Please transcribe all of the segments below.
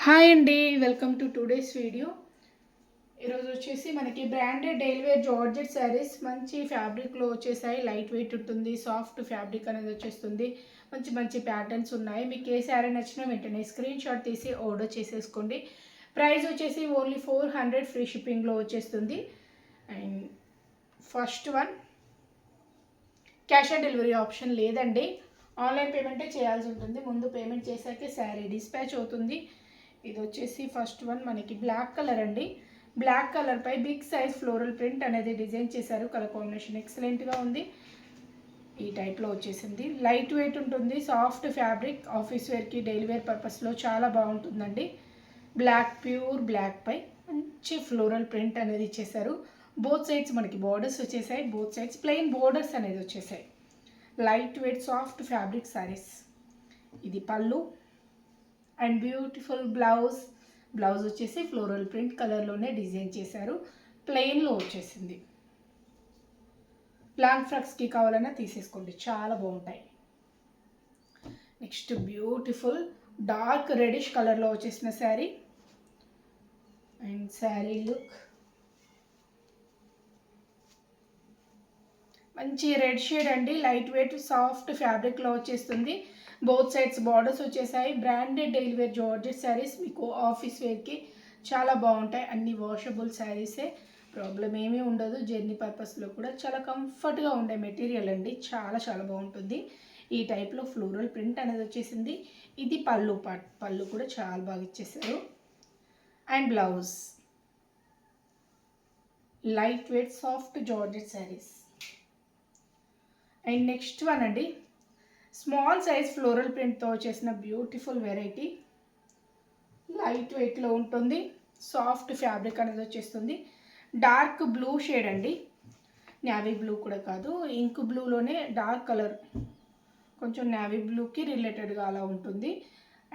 Hi అండి, welcome to today's video. ఈరోజు వచ్చేసి మనకి branded daily wear georgette saris మంచి ఫ్యాబ్రిక్లో వచ్చేసాయి. లైట్ వెయిట్ ఉంటుంది, సాఫ్ట్ ఫ్యాబ్రిక్ అనేది వచ్చేస్తుంది. మంచి మంచి ప్యాటర్న్స్ ఉన్నాయి. మీకు ఏ శారీ నచ్చినా వెంటనే స్క్రీన్ షాట్ తీసి ఆర్డర్ చేసేసుకోండి. ప్రైస్ వచ్చేసి ఓన్లీ 400 ఫ్రీ షిప్పింగ్లో వచ్చేస్తుంది. And first one, cash on delivery option లేదండి, ఆన్లైన్ పేమెంటే చేయాల్సి ఉంటుంది. ముందు పేమెంట్ చేశాకే శారీ డిస్పాచ్ అవుతుంది. ఇది వచ్చేసి ఫస్ట్ వన్ మనకి బ్లాక్ కలర్ అండి. బ్లాక్ కలర్ పై బిగ్ సైజ్ ఫ్లోరల్ ప్రింట్ అనేది డిజైన్ చేశారు. కలర్ కాంబినేషన్ ఎక్సలెంట్గా ఉంది. ఈ టైప్లో వచ్చేసింది. లైట్ వెయిట్ ఉంటుంది, సాఫ్ట్ ఫ్యాబ్రిక్, ఆఫీస్ వేర్కి డైలీ వేర్ పర్పస్లో చాలా బాగుంటుందండి. బ్లాక్, ప్యూర్ బ్లాక్ పై మంచి ఫ్లోరల్ ప్రింట్ అనేది ఇచ్చేసారు. బోత్ సైడ్స్ మనకి బోర్డర్స్ వచ్చేసాయి. బోత్ సైడ్స్ ప్లెయిన్ బోర్డర్స్ అనేది వచ్చేసాయి. Light weight soft fabric saris. ఇది పళ్ళు అండ్ బ్యూటిఫుల్ బ్లౌజ్. బ్లౌజ్ వచ్చేసి ఫ్లోరల్ ప్రింట్ కలర్లోనే డిజైన్ చేశారు. ప్లెయిన్లో వచ్చేసింది. లాంగ్ ఫ్రాక్స్కి కావాలన్నా తీసేసుకోండి, చాలా బాగుంటాయి. నెక్స్ట్ బ్యూటిఫుల్ డార్క్ రెడిష్ కలర్లో వచ్చేసిన శారీ. అండ్ శారీ లుక్ మంచి రెడ్ షేడ్ అండి. లైట్ వెయిట్ సాఫ్ట్ ఫ్యాబ్రిక్లో వచ్చేస్తుంది. బోత్ సైడ్స్ బార్డర్స్ వచ్చేసాయి. Branded daily wear georgette saris మీకు ఆఫీస్ వేర్కి చాలా బాగుంటాయి. అన్ని వాషబుల్ శారీసే, ప్రాబ్లం ఏమీ ఉండదు. జర్నీ పర్పస్లో కూడా చాలా కంఫర్ట్గా ఉండే మెటీరియల్ అండి. చాలా చాలా బాగుంటుంది. ఈ టైప్లో ఫ్లోరల్ ప్రింట్ అనేది వచ్చేసింది. ఇది పళ్ళు పార్ట్. పళ్ళు కూడా చాలా బాగా ఇచ్చేసారు. And blouse light weight soft georgette saris. And next one అండి, స్మాల్ సైజ్ ఫ్లోరల్ ప్రింట్తో వచ్చేసిన బ్యూటిఫుల్ వెరైటీ. లైట్ వెయిట్లో ఉంటుంది, సాఫ్ట్ ఫ్యాబ్రిక్ అనేది వచ్చేస్తుంది. డార్క్ బ్లూ షేడ్ అండి, నేవీ బ్లూ కూడా కాదు, ఇంక్ బ్లూలోనే డార్క్ కలర్, కొంచెం నేవీ బ్లూకి రిలేటెడ్గా అలా ఉంటుంది.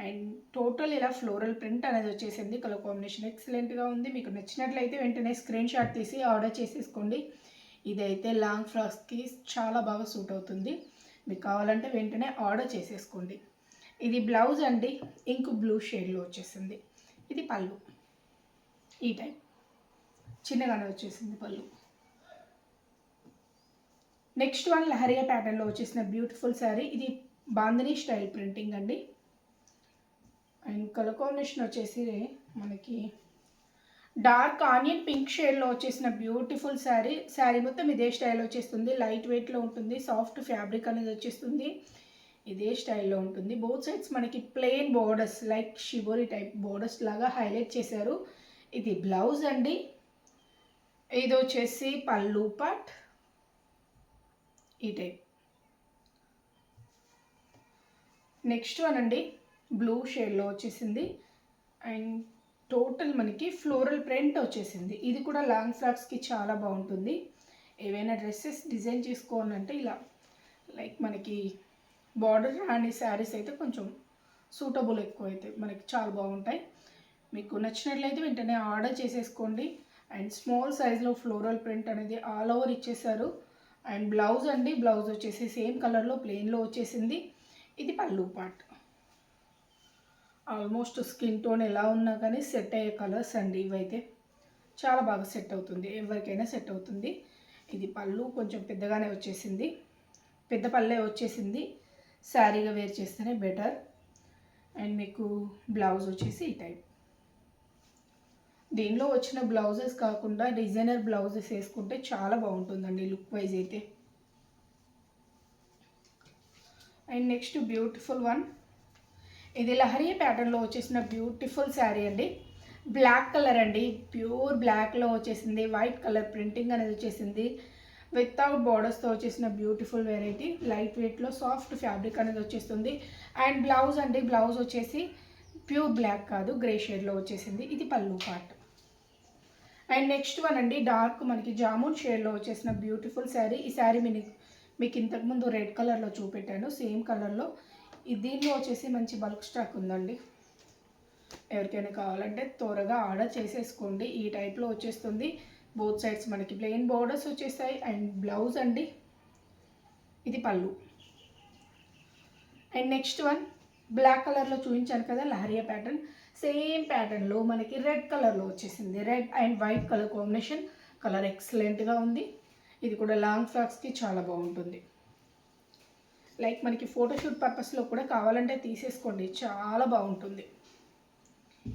అండ్ టోటల్ ఇలా ఫ్లోరల్ ప్రింట్ అనేది వచ్చేసింది. కలర్ కాంబినేషన్ ఎక్సలెంట్గా ఉంది. మీకు నచ్చినట్లయితే వెంటనే స్క్రీన్ షాట్ తీసి ఆర్డర్ చేసేసుకోండి. ఇదైతే లాంగ్ ఫ్రాక్స్కి చాలా బాగా సూట్ అవుతుంది. మీకు కావాలంటే వెంటనే ఆర్డర్ చేసేసుకోండి. ఇది బ్లౌజ్ అండి, ఇంక్ బ్లూ షేడ్లో వచ్చేసింది. ఇది పళ్ళు. ఈ టైప్ చిన్నగానే వచ్చేసింది పళ్ళు. నెక్స్ట్ వన్ లహరియా ప్యాటర్న్లో వచ్చేసిన బ్యూటిఫుల్ శారీ. ఇది బాందినీ స్టైల్ ప్రింటింగ్ అండి. అండ్ కలర్ కాంబినేషన్ వచ్చేసి మనకి డార్క్ ఆనియన్ పింక్ షేడ్లో వచ్చేసిన బ్యూటిఫుల్ శారీ. శారీ మొత్తం ఇదే స్టైల్ వచ్చేస్తుంది. లైట్ వెయిట్లో ఉంటుంది, సాఫ్ట్ ఫ్యాబ్రిక్ అనేది వచ్చేస్తుంది. ఇదే స్టైల్లో ఉంటుంది. బోత్ సైడ్స్ మనకి plain borders, like shibori type borders లాగా హైలైట్ చేశారు. ఇది బ్లౌజ్ అండి. ఇది వచ్చేసి పళ్ళు పార్ట్. ఈ టైప్. నెక్స్ట్ వన్ అండి, బ్లూ షేడ్లో వచ్చేసింది. అండ్ టోటల్ మనకి ఫ్లోరల్ ప్రింట్ వచ్చేసింది. ఇది కూడా లాంగ్ ఫ్రాక్స్కి చాలా బాగుంటుంది. ఏవైనా డ్రెస్సెస్ డిజైన్ చేసుకోవాలంటే ఇలా లైక్ మనకి బార్డర్ రాని శారీస్ అయితే కొంచెం సూటబుల్ ఎక్కువ అయితే మనకి చాలా బాగుంటాయి. మీకు నచ్చినట్లయితే వెంటనే ఆర్డర్ చేసేసుకోండి. అండ్ స్మాల్ సైజ్లో ఫ్లోరల్ ప్రింట్ అనేది ఆల్ ఓవర్ ఇచ్చేసారు. అండ్ బ్లౌజ్ అండి, బ్లౌజ్ వచ్చేసి సేమ్ కలర్లో ప్లెయిన్లో వచ్చేసింది. ఇది పళ్ళు పార్ట్. ఆల్మోస్ట్ స్కిన్ టోన్ ఎలా ఉన్నా కానీ సెట్ అయ్యే కలర్స్ అండి ఇవైతే. చాలా బాగా సెట్ అవుతుంది, ఎవరికైనా సెట్ అవుతుంది. ఇది పళ్ళు కొంచెం పెద్దగానే వచ్చేసింది, పెద్ద పళ్ళే వచ్చేసింది. శారీగా వేర్ చేస్తేనే బెటర్. అండ్ మీకు బ్లౌజ్ వచ్చేసి ఈ టైప్. దీనిలో వచ్చిన బ్లౌజెస్ కాకుండా డిజైనర్ బ్లౌజెస్ వేసుకుంటే చాలా బాగుంటుందండి లుక్ వైజ్ అయితే. అండ్ నెక్స్ట్ బ్యూటిఫుల్ వన్, ఇది లహరియా ప్యాటర్న్లో వచ్చేసిన బ్యూటిఫుల్ శారీ అండి. బ్లాక్ కలర్ అండి, ప్యూర్ బ్లాక్లో వచ్చేసింది. వైట్ కలర్ ప్రింటింగ్ అనేది వచ్చేసింది. వితౌట్ బార్డర్స్తో వచ్చేసిన బ్యూటిఫుల్ వెరైటీ. లైట్ వెయిట్లో సాఫ్ట్ ఫ్యాబ్రిక్ అనేది వచ్చేస్తుంది. అండ్ బ్లౌజ్ అండి, బ్లౌజ్ వచ్చేసి ప్యూర్ బ్లాక్ కాదు, గ్రే షేడ్లో వచ్చేసింది. ఇది పళ్ళు పార్ట్. అండ్ నెక్స్ట్ వన్ అండి, డార్క్ మనకి జామున్ షేడ్లో వచ్చేసిన బ్యూటిఫుల్ శారీ. ఈ శారీ మీకు ఇంతకుముందు రెడ్ కలర్లో చూపెట్టాను, సేమ్ కలర్లో. దీనిలో వచ్చేసి మంచి బల్క్ స్టాక్ ఉందండి. ఎవరికైనా కావాలంటే త్వరగా ఆర్డర్ చేసేసుకోండి. ఈ టైప్లో వచ్చేస్తుంది. బోత్ సైడ్స్ మనకి ప్లెయిన్ బోర్డర్స్ వచ్చేసాయి. అండ్ బ్లౌజ్ అండి, ఇది పళ్ళు. అండ్ నెక్స్ట్ వన్ బ్లాక్ కలర్లో చూపించాను కదా లహరియా ప్యాటర్న్, సేమ్ ప్యాటర్న్లో మనకి రెడ్ కలర్లో వచ్చేసింది. Red and white colour combination, colour ఎక్సలెంట్గా ఉంది. ఇది కూడా లాంగ్ ఫ్రాక్స్కి చాలా బాగుంటుంది. లైక్ మనకి ఫోటోషూట్ పర్పస్లో కూడా కావాలంటే తీసేసుకోండి, చాలా బాగుంటుంది.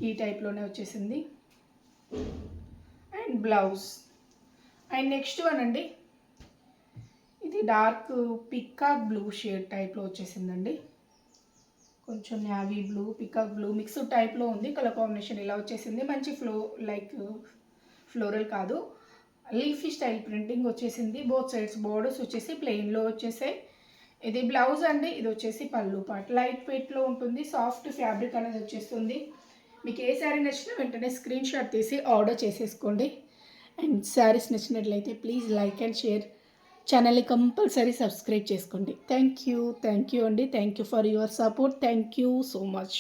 ఈ టైప్లోనే వచ్చేసింది. And blouse. And next one అండి, ఇది డార్క్ పికాక్ బ్లూ షేడ్ టైప్లో వచ్చేసిందండి. కొంచెం navy blue, peacock blue mixed టైప్లో ఉంది. కలర్ కాంబినేషన్ ఇలా వచ్చేసింది. మంచి లైక్ ఫ్లోరల్ కాదు, లీఫీ స్టైల్ ప్రింటింగ్ వచ్చేసింది. బోత్ సైడ్స్ బోర్డర్స్ వచ్చేసి ప్లెయిన్లో వచ్చేసాయి. ఇది బ్లౌజ్ అండి. ఇది వచ్చేసి పళ్ళు పార్ట్, లైట్ వెయిట్లో ఉంటుంది. సాఫ్ట్ ఫ్యాబ్రిక్ అనేది వచ్చేస్తుంది. మీకు ఏ శారీ నచ్చినా వెంటనే స్క్రీన్ షాట్ తీసి ఆర్డర్ చేసేసుకోండి. అండ్ శారీస్ నచ్చినట్లయితే ప్లీజ్ లైక్ అండ్ షేర్, ఛానల్ని కంపల్సరీ సబ్స్క్రైబ్ చేసుకోండి. థ్యాంక్ యూ అండి. Thank you for your support. Thank you so much.